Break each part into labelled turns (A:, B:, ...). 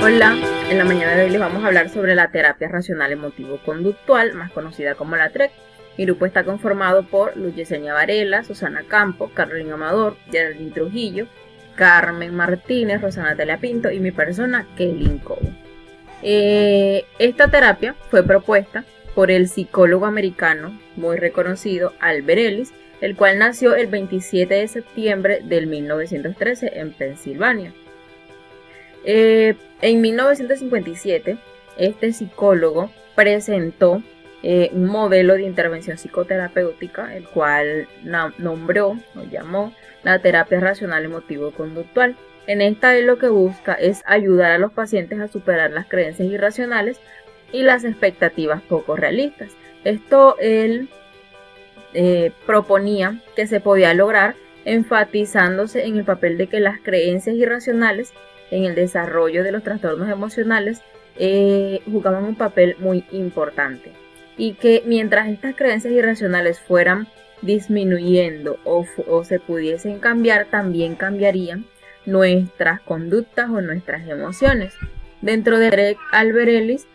A: Hola, en la mañana de hoy les vamos a hablar sobre la terapia racional emotivo-conductual, más conocida como la TREC. Mi grupo está conformado por Luz Yesenia Varela, Susana Campo, Carolina Amador, Geraldine Trujillo, Carmen Martínez, Rosana Natalia Pinto y mi persona, Kelly Cobo. Esta terapia fue propuesta por el psicólogo americano muy reconocido Albert Ellis, el cual nació el 27 de septiembre del 1913 en Pensilvania. En 1957, este psicólogo presentó un modelo de intervención psicoterapéutica, el cual nombró o llamó la terapia racional emotivo-conductual. En esta lo que busca es ayudar a los pacientes a superar las creencias irracionales y las expectativas poco realistas. Esto él proponía que se podía lograr enfatizándose en el papel de que las creencias irracionales en el desarrollo de los trastornos emocionales jugaban un papel muy importante, y que mientras estas creencias irracionales fueran disminuyendo o se pudiesen cambiar, también cambiarían nuestras conductas o nuestras emociones. Dentro de Albert Ellis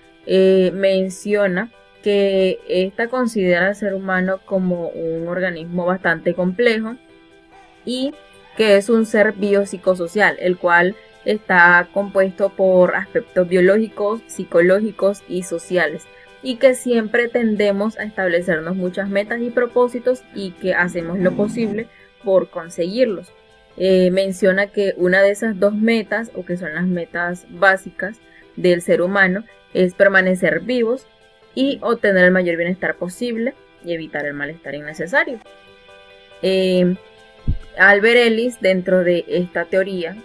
A: menciona que esta considera al ser humano como un organismo bastante complejo y que es un ser biopsicosocial, el cual está compuesto por aspectos biológicos, psicológicos y sociales, y que siempre tendemos a establecernos muchas metas y propósitos y que hacemos lo posible por conseguirlos. Menciona que una de esas dos metas, o que son las metas básicas del ser humano, es permanecer vivos y obtener el mayor bienestar posible y evitar el malestar innecesario. Albert Ellis, dentro de esta teoría,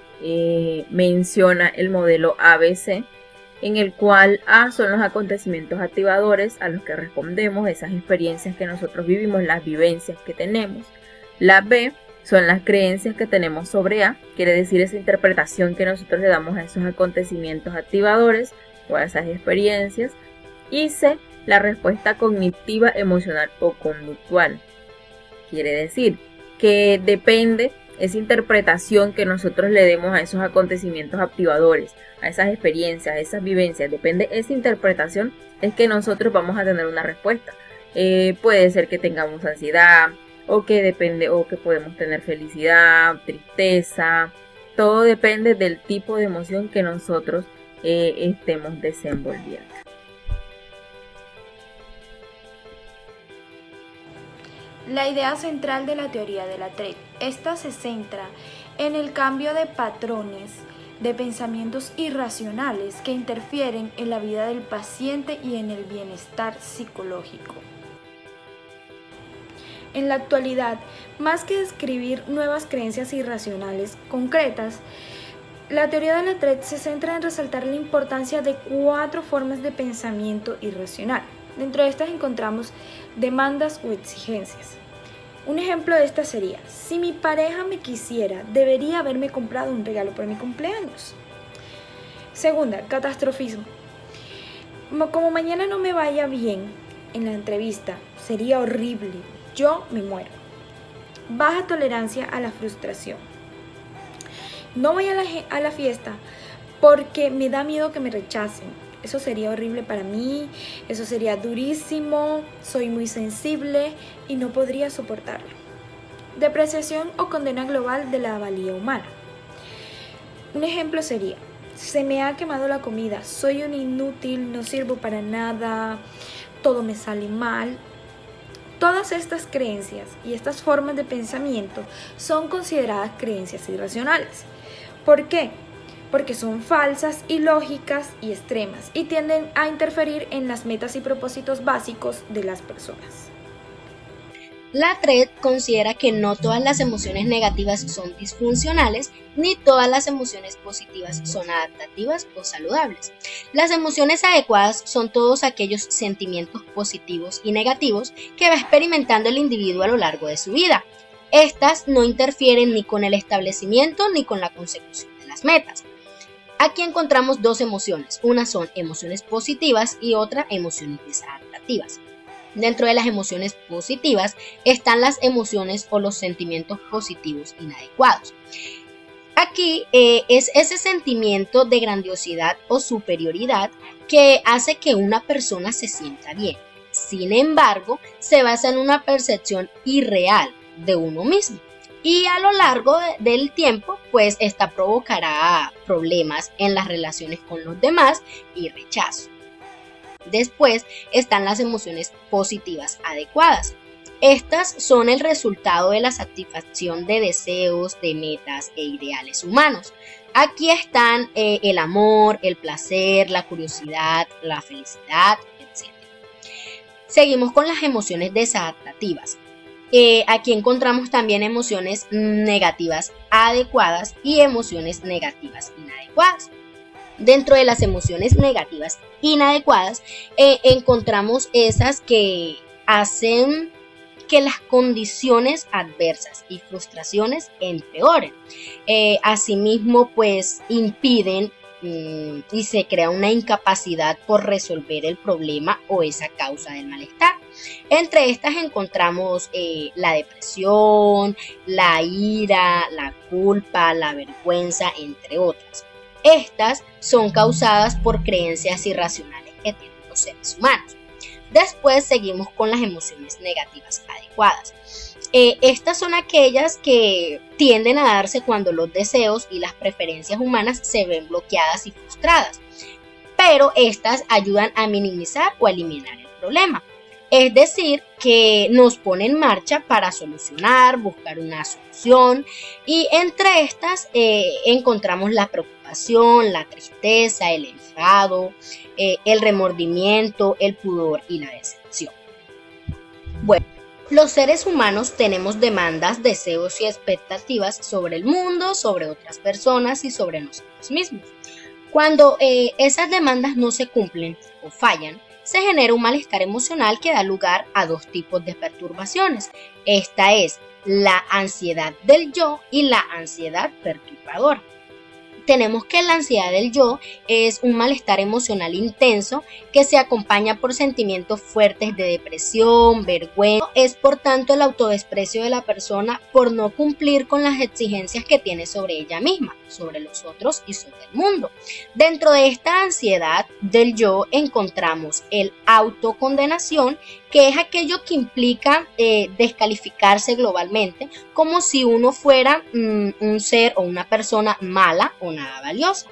A: menciona el modelo ABC, en el cual A son los acontecimientos activadores a los que respondemos, esas experiencias que nosotros vivimos, las vivencias que tenemos. La B son las creencias que tenemos sobre A, quiere decir esa interpretación que nosotros le damos a esos acontecimientos activadores o a esas experiencias. Y C, la respuesta cognitiva, emocional o conductual, quiere decir que depende esa interpretación que nosotros le demos a esos acontecimientos activadores, a esas experiencias, a esas vivencias, depende esa interpretación, es que nosotros vamos a tener una respuesta. Puede ser que tengamos ansiedad, o que podemos tener felicidad, tristeza, todo depende del tipo de emoción que nosotros estemos desenvolviendo.
B: La idea central de la teoría de la TREC, esta se centra en el cambio de patrones de pensamientos irracionales que interfieren en la vida del paciente y en el bienestar psicológico. En la actualidad, más que describir nuevas creencias irracionales concretas, la teoría de la TREC se centra en resaltar la importancia de 4 formas de pensamiento irracional. Dentro de estas encontramos demandas o exigencias. Un ejemplo de esta sería: si mi pareja me quisiera, debería haberme comprado un regalo por mi cumpleaños. Segunda, catastrofismo. Como mañana no me vaya bien en la entrevista, sería horrible, yo me muero. Baja tolerancia a la frustración. No voy a la fiesta porque me da miedo que me rechacen. Eso sería horrible para mí, eso sería durísimo, soy muy sensible y no podría soportarlo. Depreciación o condena global de la valía humana. Un ejemplo sería: se me ha quemado la comida, soy un inútil, no sirvo para nada, todo me sale mal. Todas estas creencias y estas formas de pensamiento son consideradas creencias irracionales. ¿Por qué? Porque son falsas, ilógicas y extremas y tienden a interferir en las metas y propósitos básicos de las personas.
C: La TREC considera que no todas las emociones negativas son disfuncionales, ni todas las emociones positivas son adaptativas o saludables. Las emociones adecuadas son todos aquellos sentimientos positivos y negativos que va experimentando el individuo a lo largo de su vida. Estas no interfieren ni con el establecimiento ni con la consecución de las metas. Aquí encontramos dos emociones, una son emociones positivas y otra emociones desadaptativas. Dentro de las emociones positivas están las emociones o los sentimientos positivos inadecuados. Aquí es ese sentimiento de grandiosidad o superioridad que hace que una persona se sienta bien. Sin embargo, se basa en una percepción irreal de uno mismo. Y a lo largo del tiempo, pues esta provocará problemas en las relaciones con los demás y rechazo. Después están las emociones positivas adecuadas. Estas son el resultado de la satisfacción de deseos, de metas e ideales humanos. Aquí están el amor, el placer, la curiosidad, la felicidad, etc. Seguimos con las emociones desadaptativas. Aquí encontramos también emociones negativas adecuadas y emociones negativas inadecuadas. Dentro de las emociones negativas inadecuadas encontramos esas que hacen que las condiciones adversas y frustraciones empeoren. Asimismo, pues impiden y se crea una incapacidad por resolver el problema o esa causa del malestar. Entre estas encontramos la depresión, la ira, la culpa, la vergüenza, entre otras. Estas son causadas por creencias irracionales que tienen los seres humanos. Después seguimos con las emociones negativas adecuadas. Estas son aquellas que tienden a darse cuando los deseos y las preferencias humanas se ven bloqueadas y frustradas, pero estas ayudan a minimizar o eliminar el problema. Es decir, que nos pone en marcha para solucionar, buscar una solución, y entre estas encontramos la preocupación, la tristeza, el enfado, el remordimiento, el pudor y la decepción. Bueno, los seres humanos tenemos demandas, deseos y expectativas sobre el mundo, sobre otras personas y sobre nosotros mismos. Cuando esas demandas no se cumplen o fallan, se genera un malestar emocional que da lugar a dos tipos de perturbaciones. Esta es la ansiedad del yo y la ansiedad perturbadora. Tenemos que la ansiedad del yo es un malestar emocional intenso que se acompaña por sentimientos fuertes de depresión, vergüenza. Es por tanto el autodesprecio de la persona por no cumplir con las exigencias que tiene sobre ella misma, sobre los otros y sobre el mundo. Dentro de esta ansiedad del yo encontramos el autocondenación, que es aquello que implica descalificarse globalmente, como si uno fuera un ser o una persona mala o nada valiosa.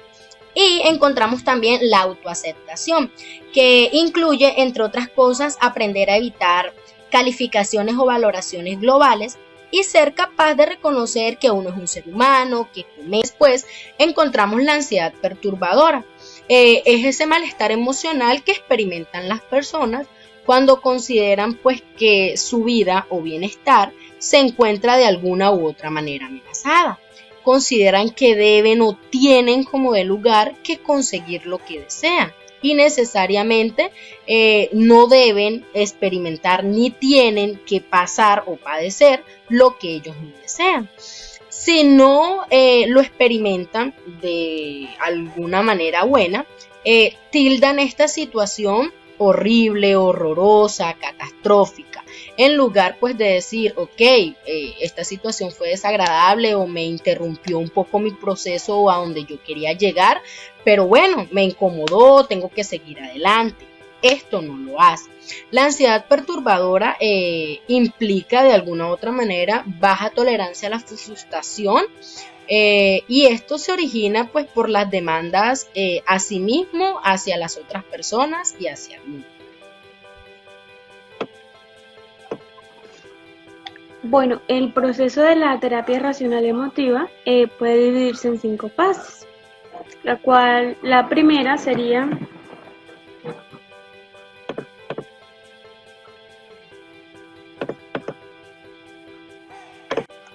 C: Y encontramos también la autoaceptación, que incluye, entre otras cosas, aprender a evitar calificaciones o valoraciones globales y ser capaz de reconocer que uno es un ser humano, que come. Después encontramos la ansiedad perturbadora. Es ese malestar emocional que experimentan las personas cuando consideran pues que su vida o bienestar se encuentra de alguna u otra manera amenazada. Consideran que deben o tienen como de lugar que conseguir lo que desean y necesariamente no deben experimentar ni tienen que pasar o padecer lo que ellos no desean. Si no lo experimentan de alguna manera buena, tildan esta situación horrible, horrorosa, catastrófica, en lugar pues de decir, ok, esta situación fue desagradable o me interrumpió un poco mi proceso a donde yo quería llegar, pero bueno, me incomodó, tengo que seguir adelante. Esto no lo hace. La ansiedad perturbadora implica de alguna u otra manera baja tolerancia a la frustración, y esto se origina pues por las demandas a sí mismo, hacia las otras personas y hacia el mundo.
B: Bueno, el proceso de la terapia racional emotiva puede dividirse en 5 fases, la primera sería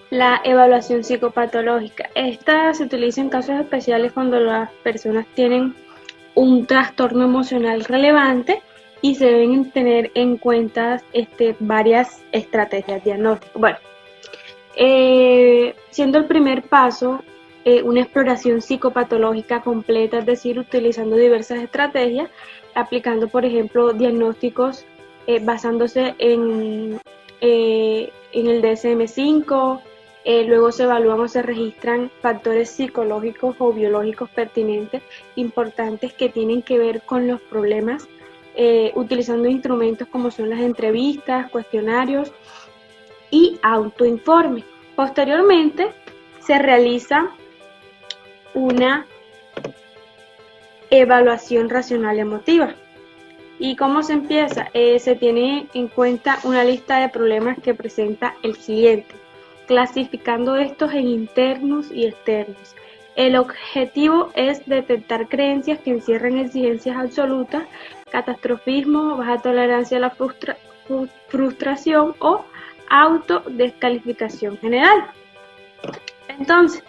B: la evaluación psicopatológica. Esta se utiliza en casos especiales cuando las personas tienen un trastorno emocional relevante y se deben tener en cuenta varias estrategias diagnósticas. Bueno, siendo el primer paso una exploración psicopatológica completa, es decir, utilizando diversas estrategias, aplicando, por ejemplo, diagnósticos basándose en el DSM-5,
D: Luego se evalúan o se registran factores psicológicos o biológicos pertinentes, importantes, que tienen que ver con los problemas, utilizando instrumentos como son las entrevistas, cuestionarios y autoinforme. Posteriormente se realiza una evaluación racional emotiva. ¿Y cómo se empieza? Se tiene en cuenta una lista de problemas que presenta el cliente, clasificando estos en internos y externos. El objetivo es detectar creencias que encierren exigencias absolutas, catastrofismo, baja tolerancia a la frustración o autodescalificación general. Entonces,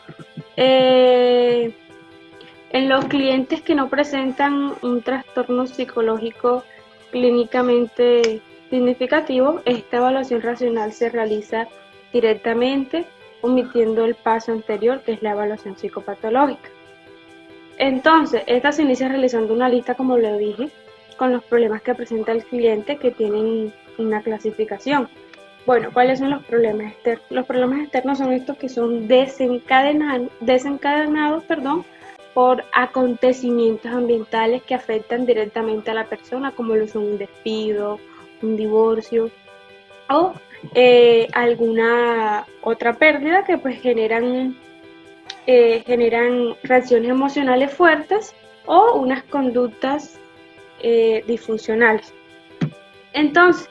D: en los clientes que no presentan un trastorno psicológico clínicamente significativo, esta evaluación racional se realiza directamente, omitiendo el paso anterior, que es la evaluación psicopatológica. Entonces, esta se inicia realizando una lista, como le dije, con los problemas que presenta el cliente, que tienen una clasificación. Bueno, ¿cuáles son los problemas externos? Los problemas externos son estos que son desencadenados por acontecimientos ambientales que afectan directamente a la persona, como lo son un despido, un divorcio o alguna otra pérdida, que pues generan reacciones emocionales fuertes o unas conductas disfuncionales. Entonces,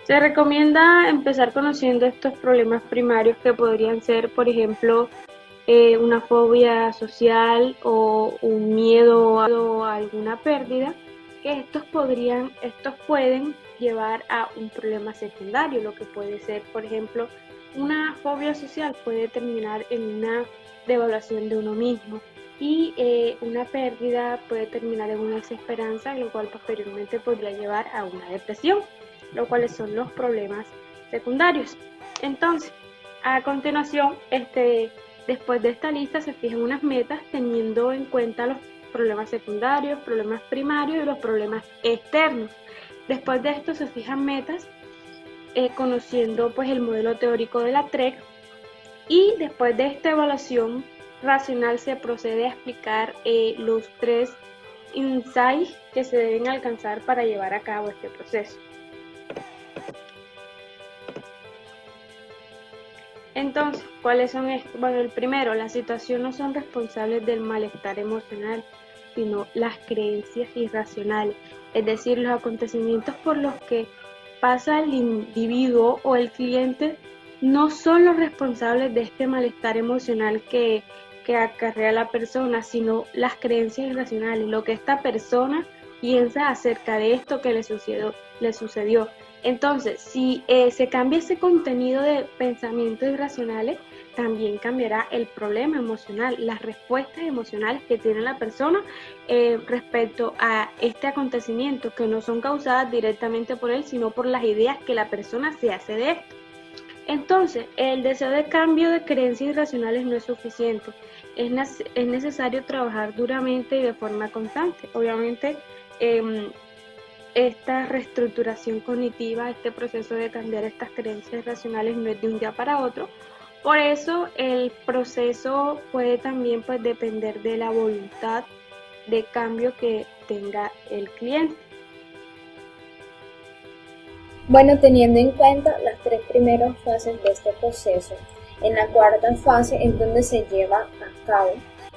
D: se recomienda empezar conociendo estos problemas primarios, que podrían ser, por ejemplo, una fobia social o un miedo a alguna pérdida, que estos pueden llevar a un problema secundario, lo que puede ser, por ejemplo, una fobia social puede terminar en una devaluación de uno mismo, y una pérdida puede terminar en una desesperanza, lo cual posteriormente podría llevar a una depresión, lo cuales son los problemas secundarios. Entonces, a continuación, después de esta lista se fijan unas metas teniendo en cuenta los problemas secundarios, problemas primarios y los problemas externos. Después de esto se fijan metas conociendo pues el modelo teórico de la TREC, y después de esta evaluación racional se procede a explicar los 3 insights que se deben alcanzar para llevar a cabo este proceso. Entonces, ¿cuáles son estos? Bueno, el primero, la situación no son responsables del malestar emocional, sino las creencias irracionales, es decir, los acontecimientos por los que pasa el individuo o el cliente no son los responsables de este malestar emocional que acarrea la persona, sino las creencias irracionales, lo que esta persona piensa acerca de esto que le sucedió. Entonces, si se cambia ese contenido de pensamientos irracionales, también cambiará el problema emocional, las respuestas emocionales que tiene la persona respecto a este acontecimiento, que no son causadas directamente por él, sino por las ideas que la persona se hace de esto. Entonces, el deseo de cambio de creencias irracionales no es suficiente. Es necesario trabajar duramente y de forma constante. Obviamente, esta reestructuración cognitiva, este proceso de cambiar estas creencias irracionales no es de un día para otro. Por eso, el proceso puede también depender de la voluntad de cambio que tenga el cliente.
B: Bueno, teniendo en cuenta las 3 primeras fases de este proceso, en la cuarta fase es donde se lleva a cabo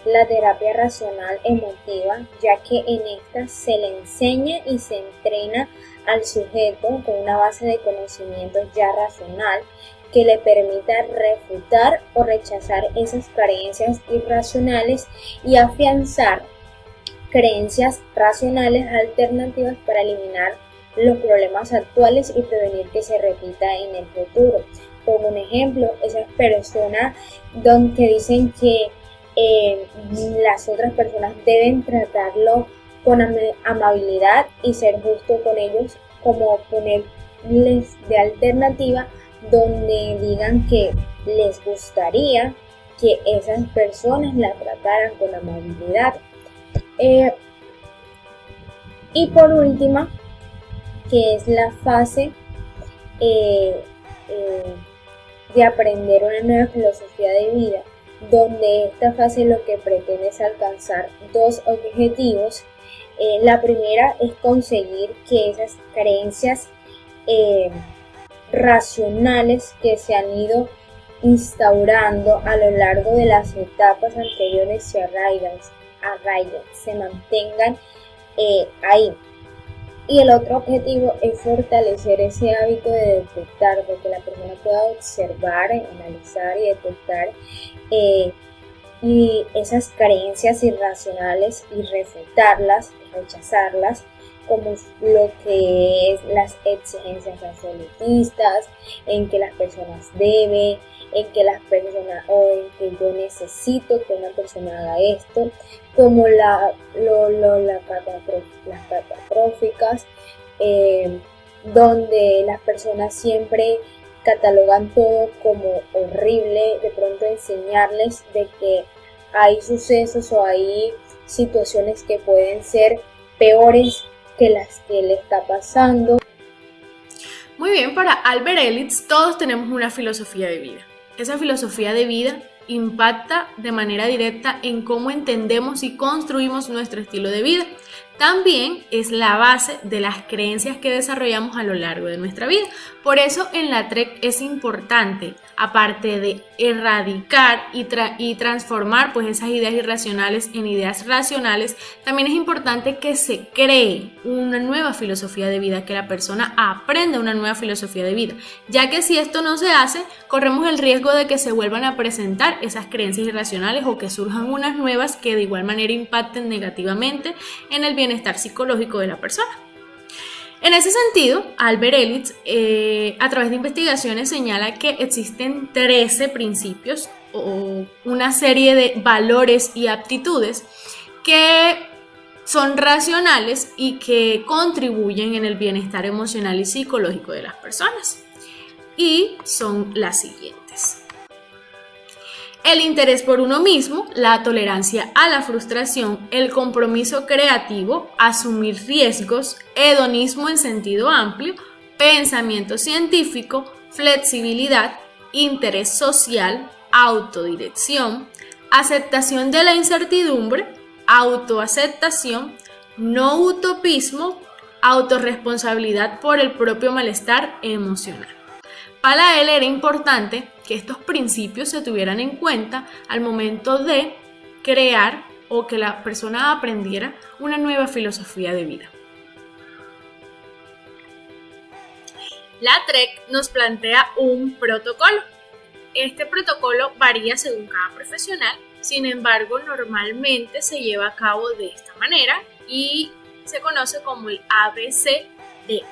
B: la terapia racional emotiva, ya que en esta se le enseña y se entrena al sujeto con una base de conocimientos ya racional que le permita refutar o rechazar esas creencias irracionales y afianzar creencias racionales alternativas para eliminar los problemas actuales y prevenir que se repita en el futuro. Como un ejemplo, esas personas que dicen que las otras personas deben tratarlo con amabilidad y ser justo con ellos, como ponerles de alternativa donde digan que les gustaría que esas personas la trataran con amabilidad. Y por última, que es la fase
E: de aprender una nueva filosofía de vida, donde esta fase lo que pretende es alcanzar dos objetivos. La primera es conseguir que esas creencias racionales que se han ido instaurando a lo largo de las etapas anteriores se arraigan, se mantengan ahí. Y el otro objetivo es fortalecer ese hábito de detectar, de que la persona pueda observar, analizar y detectar y esas creencias irracionales y refutarlas, rechazarlas, como lo que es las exigencias absolutistas, en que las personas deben, en que las personas o en que yo necesito que una persona haga esto, como las catastróficas, donde las personas siempre catalogan todo como horrible, de pronto enseñarles de que hay sucesos o hay situaciones que pueden ser peores que las que le está pasando.
F: Muy bien, para Albert Ellis todos tenemos una filosofía de vida. Esa filosofía de vida impacta de manera directa en cómo entendemos y construimos nuestro estilo de vida. También es la base de las creencias que desarrollamos a lo largo de nuestra vida. Por eso en la TREC es importante, aparte de erradicar y transformar pues esas ideas irracionales en ideas racionales, también es importante que se cree una nueva filosofía de vida, que la persona aprenda una nueva filosofía de vida, ya que si esto no se hace, corremos el riesgo de que se vuelvan a presentar esas creencias irracionales o que surjan unas nuevas que de igual manera impacten negativamente en el bienestar psicológico de la persona. En ese sentido, Albert Ellis, a través de investigaciones, señala que existen 13 principios o una serie de valores y aptitudes que son racionales y que contribuyen en el bienestar emocional y psicológico de las personas. Y son las siguientes: el interés por uno mismo, la tolerancia a la frustración, el compromiso creativo, asumir riesgos, hedonismo en sentido amplio, pensamiento científico, flexibilidad, interés social, autodirección, aceptación de la incertidumbre, autoaceptación, no utopismo, autorresponsabilidad por el propio malestar emocional. Para él era importante que estos principios se tuvieran en cuenta al momento de crear o que la persona aprendiera una nueva filosofía de vida. La TREC nos plantea un protocolo. Este protocolo varía según cada profesional, sin embargo, normalmente se lleva a cabo de esta manera y se conoce como el ABCDE,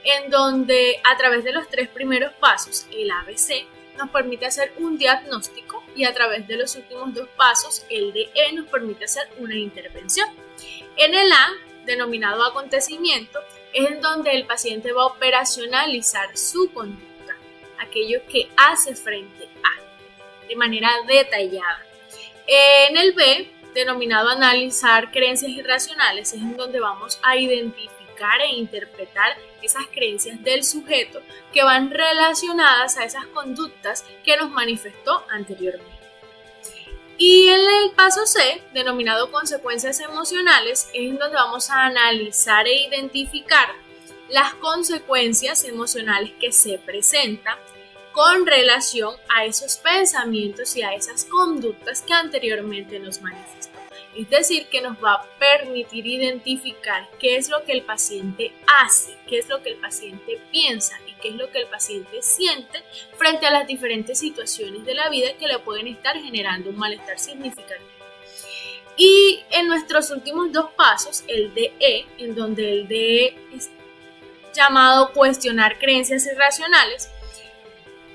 F: en donde a través de los 3 primeros pasos, el ABC nos permite hacer un diagnóstico y a través de los últimos 2 pasos, el DE nos permite hacer una intervención. En el A, denominado acontecimiento, es en donde el paciente va a operacionalizar su conducta, aquello que hace frente a, de manera detallada. En el B, denominado analizar creencias irracionales, es en donde vamos a identificar e interpretar esas creencias del sujeto que van relacionadas a esas conductas que nos manifestó anteriormente. Y en el paso C, denominado consecuencias emocionales, es en donde vamos a analizar e identificar las consecuencias emocionales que se presentan con relación a esos pensamientos y a esas conductas que anteriormente nos manifestó. Es decir, que nos va a permitir identificar qué es lo que el paciente hace, qué es lo que el paciente piensa y qué es lo que el paciente siente frente a las diferentes situaciones de la vida que le pueden estar generando un malestar significativo. Y en nuestros últimos 2 pasos, el DE, en donde el DE es llamado cuestionar creencias irracionales,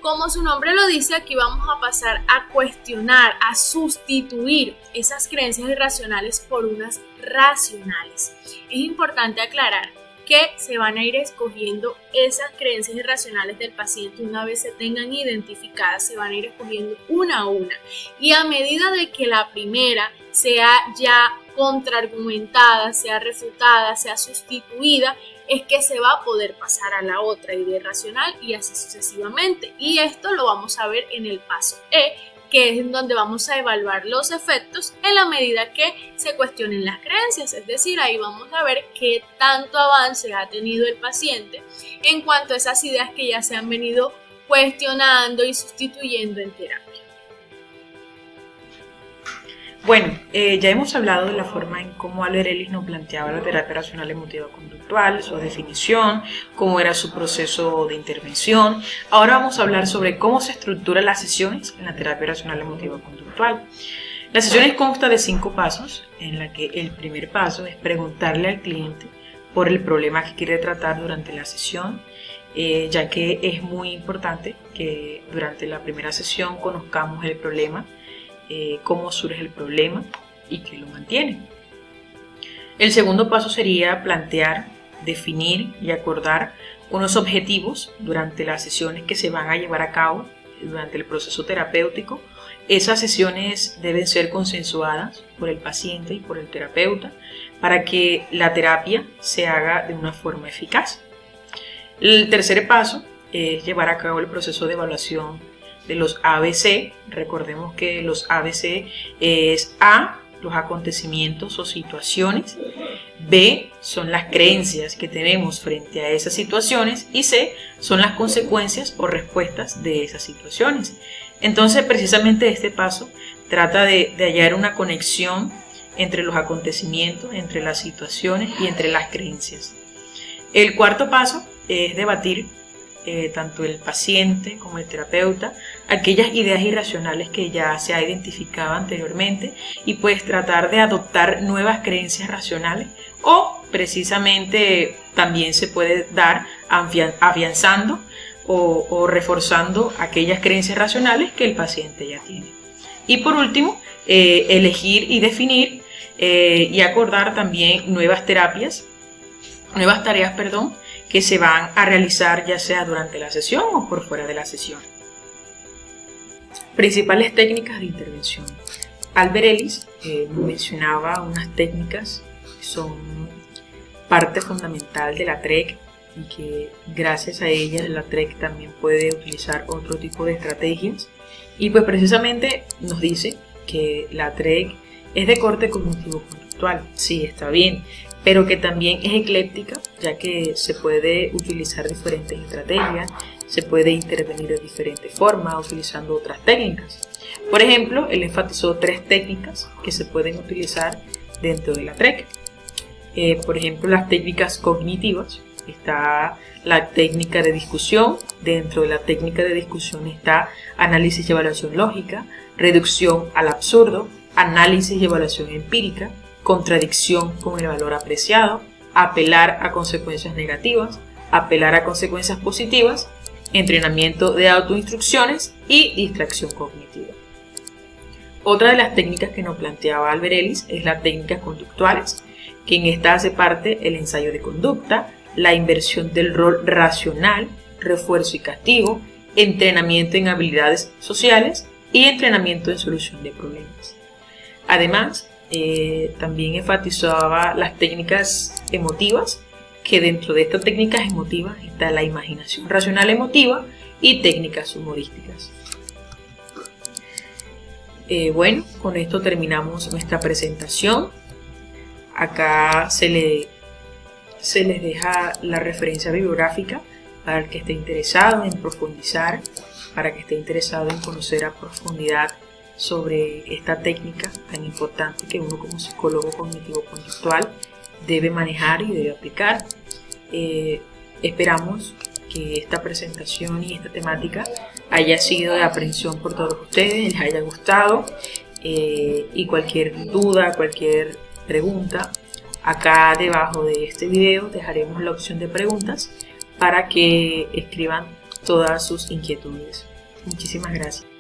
F: como su nombre lo dice, aquí vamos a pasar a cuestionar, a sustituir esas creencias irracionales por unas racionales. Es importante aclarar que se van a ir escogiendo esas creencias irracionales del paciente. Una vez se tengan identificadas, se van a ir escogiendo una a una. Y a medida de que la primera sea ya contraargumentada, sea refutada, sea sustituida, es que se va a poder pasar a la otra idea irracional y así sucesivamente. Y esto lo vamos a ver en el paso E, que es en donde vamos a evaluar los efectos en la medida que se cuestionen las creencias. Es decir, ahí vamos a ver qué tanto avance ha tenido el paciente en cuanto a esas ideas que ya se han venido cuestionando y sustituyendo en terapia.
G: Bueno, ya hemos hablado de la forma en cómo Albert Ellis nos planteaba la terapia racional emotiva conductual, su definición, cómo era su proceso de intervención. Ahora vamos a hablar sobre cómo se estructuran las sesiones en la terapia racional emotiva conductual. Las sesiones constan de 5 pasos, en la que el primer paso es preguntarle al cliente por el problema que quiere tratar durante la sesión, ya que es muy importante que durante la primera sesión conozcamos el problema, cómo surge el problema y qué lo mantiene. El segundo paso sería plantear, definir y acordar unos objetivos durante las sesiones que se van a llevar a cabo durante el proceso terapéutico. Esas sesiones deben ser consensuadas por el paciente y por el terapeuta para que la terapia se haga de una forma eficaz. El tercer paso es llevar a cabo el proceso de evaluación de los ABC. Recordemos que los ABC es A, los acontecimientos o situaciones, B, son las creencias que tenemos frente a esas situaciones y C, son las consecuencias o respuestas de esas situaciones. Entonces, precisamente este paso trata de hallar una conexión entre los acontecimientos, entre las situaciones y entre las creencias. El cuarto paso es debatir tanto el paciente como el terapeuta aquellas ideas irracionales que ya se ha identificado anteriormente y pues tratar de adoptar nuevas creencias racionales, o precisamente también se puede dar afianzando o reforzando aquellas creencias racionales que el paciente ya tiene. Y por último, elegir y definir y acordar también nuevas tareas, que se van a realizar ya sea durante la sesión o por fuera de la sesión. Principales técnicas de intervención. Albert Ellis mencionaba unas técnicas que son parte fundamental de la TREC y que gracias a ellas la TREC también puede utilizar otro tipo de estrategias, y pues precisamente nos dice que la TREC es de corte cognitivo-conductual. Sí, está bien, pero que también es ecléctica, ya que se puede utilizar diferentes estrategias, se puede intervenir de diferentes formas utilizando otras técnicas. Por ejemplo, él enfatizó 3 técnicas que se pueden utilizar dentro de la TREC. Por ejemplo, las técnicas cognitivas. Está la técnica de discusión. Dentro de la técnica de discusión está análisis y evaluación lógica, reducción al absurdo, análisis y evaluación empírica, contradicción con el valor apreciado, apelar a consecuencias negativas, apelar a consecuencias positivas, entrenamiento de autoinstrucciones y distracción cognitiva. Otra de las técnicas que nos planteaba Albert Ellis es las técnicas conductuales, que en esta hace parte el ensayo de conducta, la inversión del rol racional, refuerzo y castigo, entrenamiento en habilidades sociales y entrenamiento en solución de problemas. Además, también enfatizaba las técnicas emotivas, que dentro de estas técnicas emotivas está la imaginación racional emotiva y técnicas humorísticas. Bueno, con esto terminamos nuestra presentación. Acá se les deja la referencia bibliográfica para el que esté interesado en profundizar, para que esté interesado en conocer a profundidad sobre esta técnica tan importante que uno como psicólogo cognitivo-conductual debe manejar y debe aplicar. Esperamos que esta presentación y esta temática haya sido de aprehensión por todos ustedes, les haya gustado, y cualquier duda, cualquier pregunta, acá debajo de este video dejaremos la opción de preguntas para que escriban todas sus inquietudes. Muchísimas gracias.